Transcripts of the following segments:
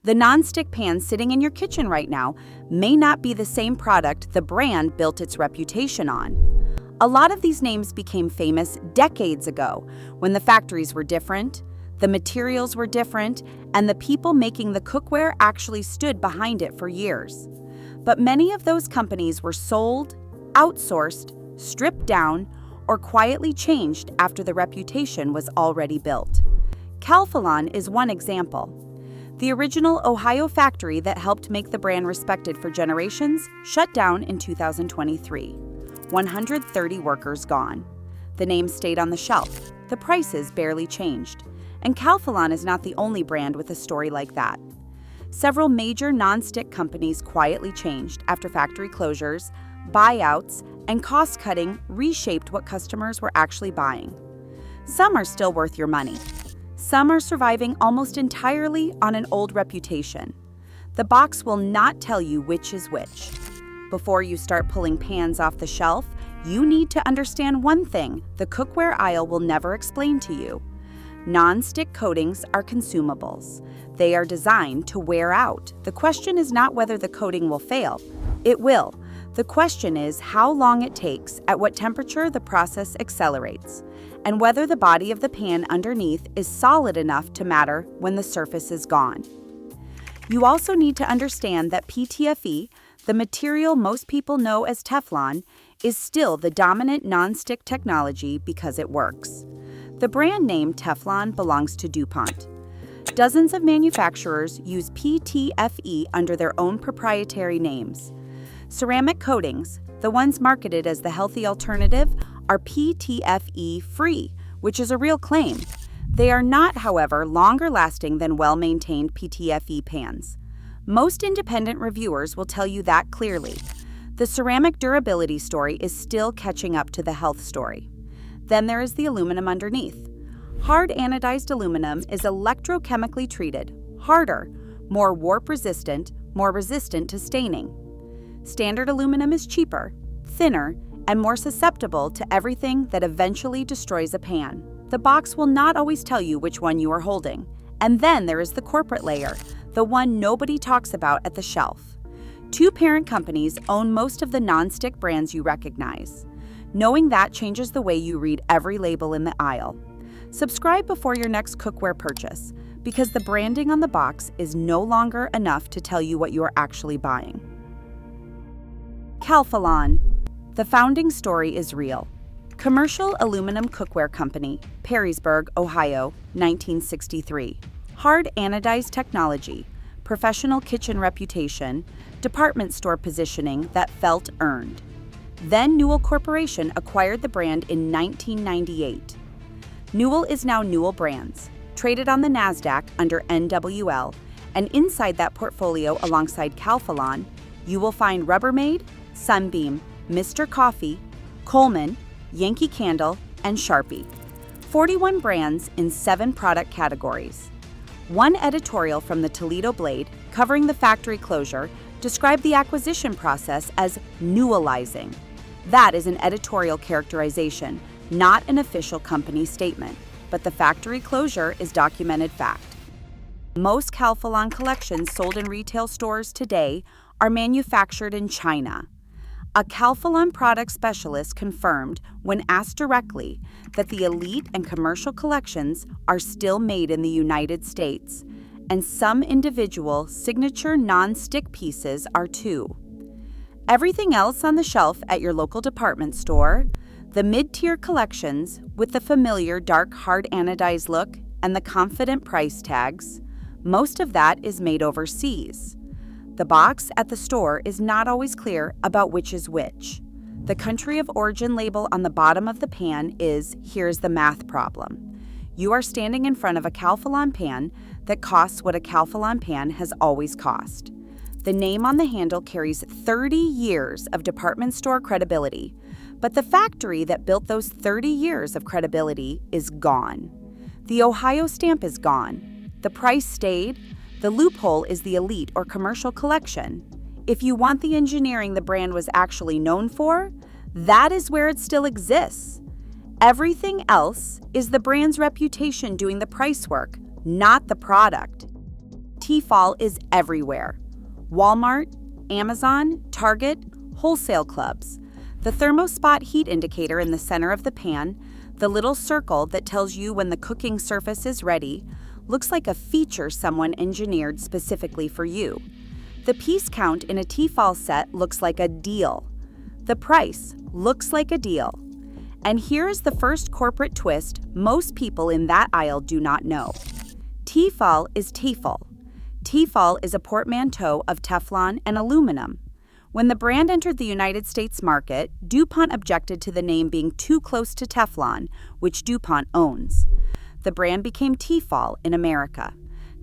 The nonstick pan sitting in your kitchen right now may not be the same product the brand built its reputation on. A lot of these names became famous decades ago when the factories were different, the materials were different, and the people making the cookware actually stood behind it for years. But many of those companies were sold, outsourced, stripped down, or quietly changed after the reputation was already built. Calphalon is one example. The original Ohio factory that helped make the brand respected for generations shut down in 2023. 130 workers gone. The name stayed on the shelf. The prices barely changed. And Calphalon is not the only brand with a story like that. Several major non-stick companies quietly changed after factory closures, buyouts, and cost-cutting reshaped what customers were actually buying. Some are still worth your money. Some are surviving almost entirely on an old reputation. The box will not tell you which is which. Before you start pulling pans off the shelf, you need to understand one thing the cookware aisle will never explain to you. Non-stick coatings are consumables. They are designed to wear out. The question is not whether the coating will fail. It will. The question is how long it takes, at what temperature the process accelerates, and whether the body of the pan underneath is solid enough to matter when the surface is gone. You also need to understand that PTFE, the material most people know as Teflon, is still the dominant non-stick technology because it works. The brand name Teflon belongs to DuPont. Dozens of manufacturers use PTFE under their own proprietary names. Ceramic coatings, the ones marketed as the healthy alternative, are PTFE-free, which is a real claim. They are not, however, longer lasting than well-maintained PTFE pans. Most independent reviewers will tell you that clearly. The ceramic durability story is still catching up to the health story. Then there is the aluminum underneath. Hard anodized aluminum is electrochemically treated, harder, more warp-resistant, more resistant to staining. Standard aluminum is cheaper, thinner, and more susceptible to everything that eventually destroys a pan. The box will not always tell you which one you are holding. And then there is the corporate layer, the one nobody talks about at the shelf. Two parent companies own most of the non-stick brands you recognize. Knowing that changes the way you read every label in the aisle. Subscribe before your next cookware purchase, because the branding on the box is no longer enough to tell you what you are actually buying. Calphalon. The founding story is real. Commercial aluminum cookware company, Perrysburg, Ohio, 1963. Hard anodized technology, professional kitchen reputation, department store positioning that felt earned. Then Newell Corporation acquired the brand in 1998. Newell is now Newell Brands, traded on the NASDAQ under NWL, and inside that portfolio alongside Calphalon, you will find Rubbermaid, Sunbeam, Mr. Coffee, Coleman, Yankee Candle, and Sharpie. 41 brands in 7 product categories. One editorial from the Toledo Blade, covering the factory closure, described the acquisition process as Newellizing. That is an editorial characterization, not an official company statement, but the factory closure is documented fact. Most Calphalon collections sold in retail stores today are manufactured in China. A Calphalon product specialist confirmed, when asked directly, that the elite and commercial collections are still made in the United States, and some individual signature non-stick pieces are too. Everything else on the shelf at your local department store, the mid-tier collections with the familiar dark hard anodized look and the confident price tags, most of that is made overseas. The box at the store is not always clear about which is which. The country of origin label on the bottom of the pan is "Here's the math problem." You are standing in front of a Calphalon pan that costs what a Calphalon pan has always cost. The name on the handle carries 30 years of department store credibility, but the factory that built those 30 years of credibility is gone. The Ohio stamp is gone. The price stayed. The loophole is the elite or commercial collection. If you want the engineering the brand was actually known for, that is where it still exists. Everything else is the brand's reputation doing the price work, not the product. Tefal is everywhere. Walmart, Amazon, Target, wholesale clubs. The thermospot heat indicator in the center of the pan, the little circle that tells you when the cooking surface is ready, looks like a feature someone engineered specifically for you. The piece count in a Tefal set looks like a deal. The price looks like a deal. And here is the first corporate twist most people in that aisle do not know. Tefal is Tefal. Tefal is a portmanteau of Teflon and aluminum. When the brand entered the United States market, DuPont objected to the name being too close to Teflon, which DuPont owns. The brand became Tefal in America,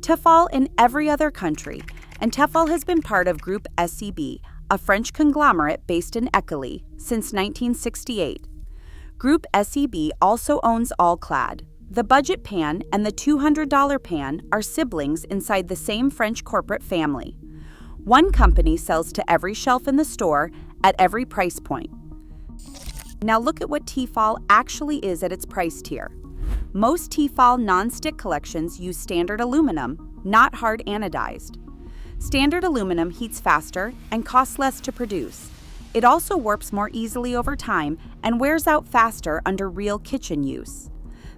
Tefal in every other country, and Tefal has been part of Group SEB, a French conglomerate based in Eckeley, since 1968. Group SEB also owns All-Clad. The budget pan and the $200 pan are siblings inside the same French corporate family. One company sells to every shelf in the store at every price point. Now look at what Tefal actually is at its price tier. Most Tefal non-stick collections use standard aluminum, not hard anodized. Standard aluminum heats faster and costs less to produce. It also warps more easily over time and wears out faster under real kitchen use.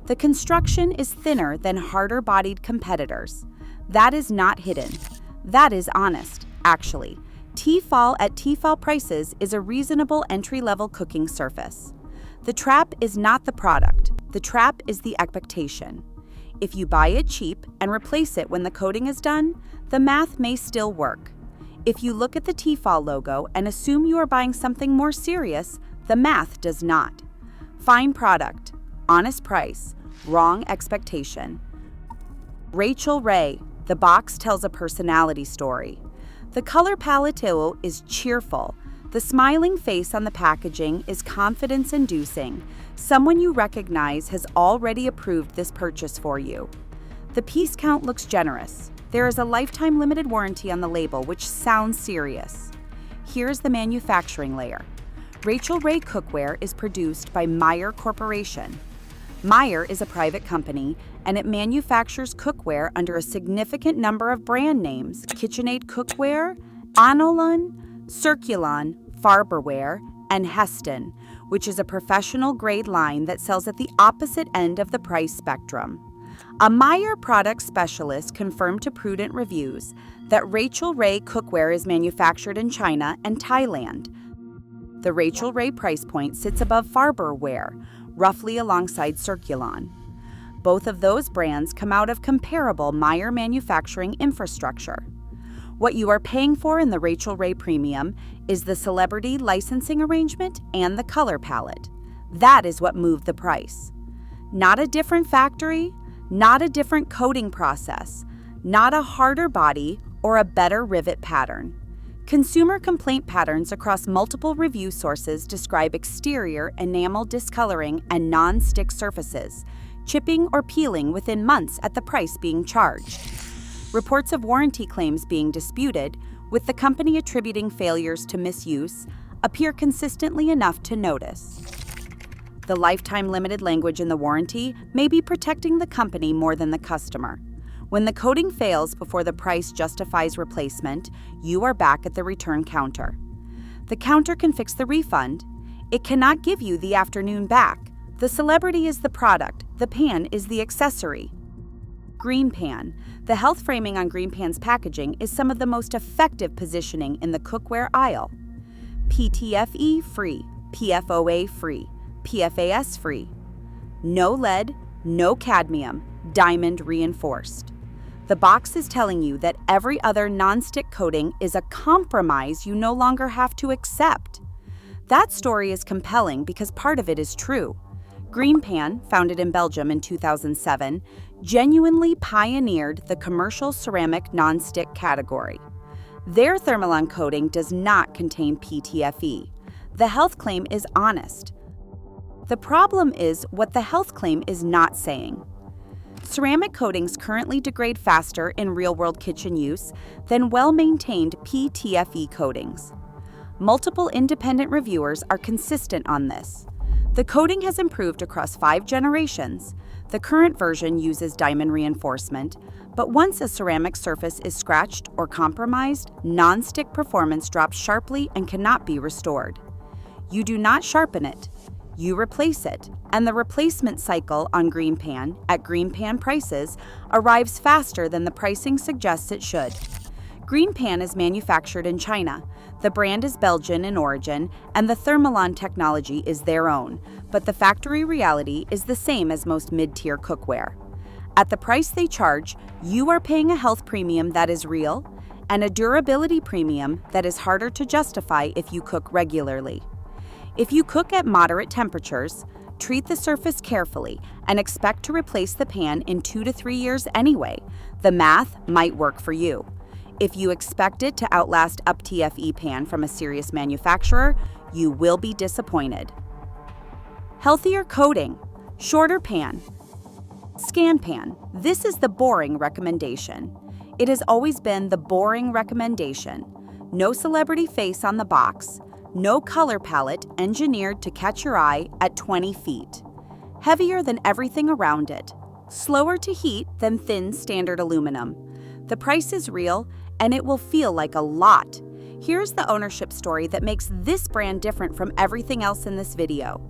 The construction is thinner than harder-bodied competitors. That is not hidden. That is honest, actually. Tefal at Tefal prices is a reasonable entry-level cooking surface. The trap is not the product. The trap is the expectation. If you buy it cheap and replace it when the coating is done, the math may still work. If you look at the Tefal logo and assume you are buying something more serious, the math does not. Fine product, honest price, wrong expectation. Rachel Ray, the box tells a personality story. The color palette is cheerful. The smiling face on the packaging is confidence-inducing. Someone you recognize has already approved this purchase for you. The piece count looks generous. There is a lifetime limited warranty on the label, which sounds serious. Here's the manufacturing layer. Rachel Ray Cookware is produced by Meyer Corporation. Meyer is a private company, and it manufactures cookware under a significant number of brand names: KitchenAid Cookware, Anolon, Circulon, Farberware, and Heston, which is a professional-grade line that sells at the opposite end of the price spectrum. A Meyer product specialist confirmed to Prudent Reviews that Rachel Ray Cookware is manufactured in China and Thailand. The Rachel Ray price point sits above Farberware, roughly alongside Circulon. Both of those brands come out of comparable Meyer manufacturing infrastructure. What you are paying for in the Rachel Ray Premium is the celebrity licensing arrangement and the color palette. That is what moved the price. Not a different factory, not a different coating process, not a harder body or a better rivet pattern. Consumer complaint patterns across multiple review sources describe exterior enamel discoloring and non-stick surfaces, chipping or peeling within months at the price being charged. Reports of warranty claims being disputed, with the company attributing failures to misuse, appear consistently enough to notice. The lifetime limited language in the warranty may be protecting the company more than the customer. When the coating fails before the price justifies replacement, you are back at the return counter. The counter can fix the refund. It cannot give you the afternoon back. The celebrity is the product, the pan is the accessory. Green Pan. The health framing on Green Pan's packaging is some of the most effective positioning in the cookware aisle. PTFE free, PFOA free, PFAS free. No lead, no cadmium, diamond reinforced. The box is telling you that every other non-stick coating is a compromise you no longer have to accept. That story is compelling because part of it is true. Green Pan, founded in Belgium in 2007, genuinely pioneered the commercial ceramic non-stick category. Their Thermalon coating does not contain PTFE. The health claim is honest. The problem is what the health claim is not saying. Ceramic coatings currently degrade faster in real-world kitchen use than well-maintained PTFE coatings. Multiple independent reviewers are consistent on this. The coating has improved across 5 generations. The current version uses diamond reinforcement, but once a ceramic surface is scratched or compromised, non-stick performance drops sharply and cannot be restored. You do not sharpen it, you replace it, and the replacement cycle on Green Pan, at Green Pan prices, arrives faster than the pricing suggests it should. Green Pan is manufactured in China. The brand is Belgian in origin, and the Thermalon technology is their own, but the factory reality is the same as most mid-tier cookware. At the price they charge, you are paying a health premium that is real and a durability premium that is harder to justify if you cook regularly. If you cook at moderate temperatures, treat the surface carefully and expect to replace the pan in 2 to 3 years anyway, the math might work for you. If you expect it to outlast up TFE pan from a serious manufacturer, you will be disappointed. Healthier coating, shorter pan. Scan pan. This is the boring recommendation. It has always been the boring recommendation. No celebrity face on the box. No color palette engineered to catch your eye at 20 feet. Heavier than everything around it. Slower to heat than thin standard aluminum. The price is real, and it will feel like a lot. Here's the ownership story that makes this brand different from everything else in this video.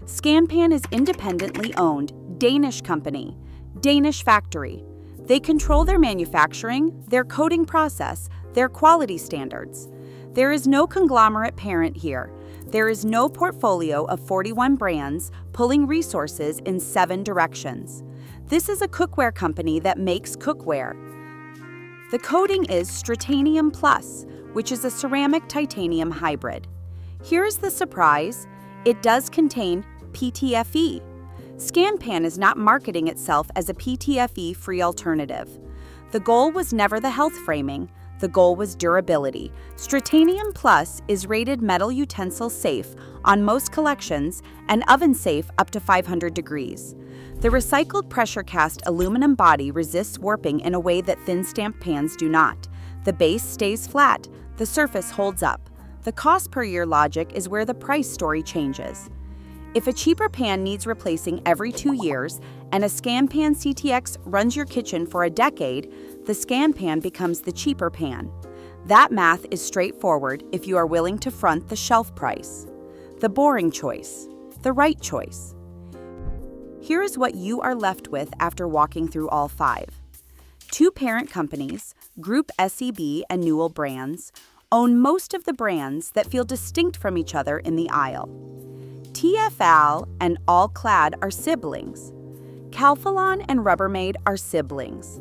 Scanpan is independently owned, Danish company, Danish factory. They control their manufacturing, their coating process, their quality standards. There is no conglomerate parent here. There is no portfolio of 41 brands pulling resources in 7 directions. This is a cookware company that makes cookware. The coating is Stratanium Plus, which is a ceramic titanium hybrid. Here's the surprise. It does contain PTFE. Scanpan is not marketing itself as a PTFE-free alternative. The goal was never the health framing. The goal was durability. Stratanium Plus is rated metal utensil safe on most collections and oven safe up to 500 degrees. The recycled pressure cast aluminum body resists warping in a way that thin stamp pans do not. The base stays flat. The surface holds up. The cost per year logic is where the price story changes. If a cheaper pan needs replacing every 2 years and a Scanpan CTX runs your kitchen for a decade, the Scanpan becomes the cheaper pan. That math is straightforward if you are willing to front the shelf price. The boring choice, the right choice. Here is what you are left with after walking through all 5. 2 parent companies, Group SEB and Newell Brands, own most of the brands that feel distinct from each other in the aisle. TFL and All Clad are siblings. Calphalon and Rubbermaid are siblings.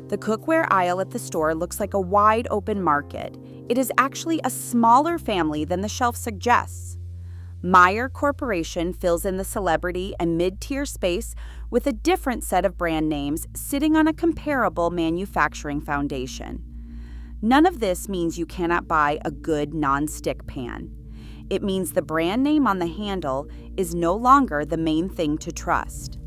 The cookware aisle at the store looks like a wide open market. It is actually a smaller family than the shelf suggests. Meyer Corporation fills in the celebrity and mid-tier space with a different set of brand names sitting on a comparable manufacturing foundation. None of this means you cannot buy a good non-stick pan. It means the brand name on the handle is no longer the main thing to trust.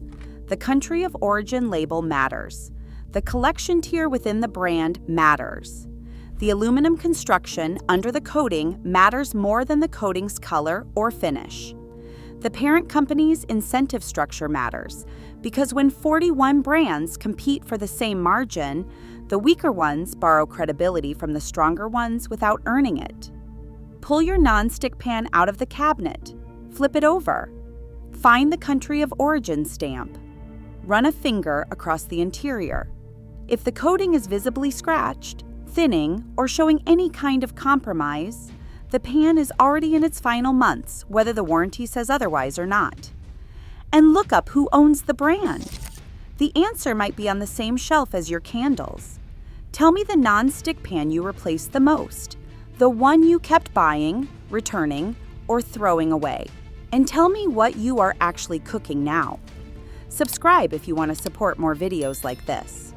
The country of origin label matters. The collection tier within the brand matters. The aluminum construction under the coating matters more than the coating's color or finish. The parent company's incentive structure matters, because when 41 brands compete for the same margin, the weaker ones borrow credibility from the stronger ones without earning it. Pull your non-stick pan out of the cabinet. Flip it over. Find the country of origin stamp. Run a finger across the interior. If the coating is visibly scratched, thinning, or showing any kind of compromise, the pan is already in its final months, whether the warranty says otherwise or not. And look up who owns the brand. The answer might be on the same shelf as your candles. Tell me the non-stick pan you replaced the most, the one you kept buying, returning, or throwing away. And tell me what you are actually cooking now. Subscribe if you want to support more videos like this.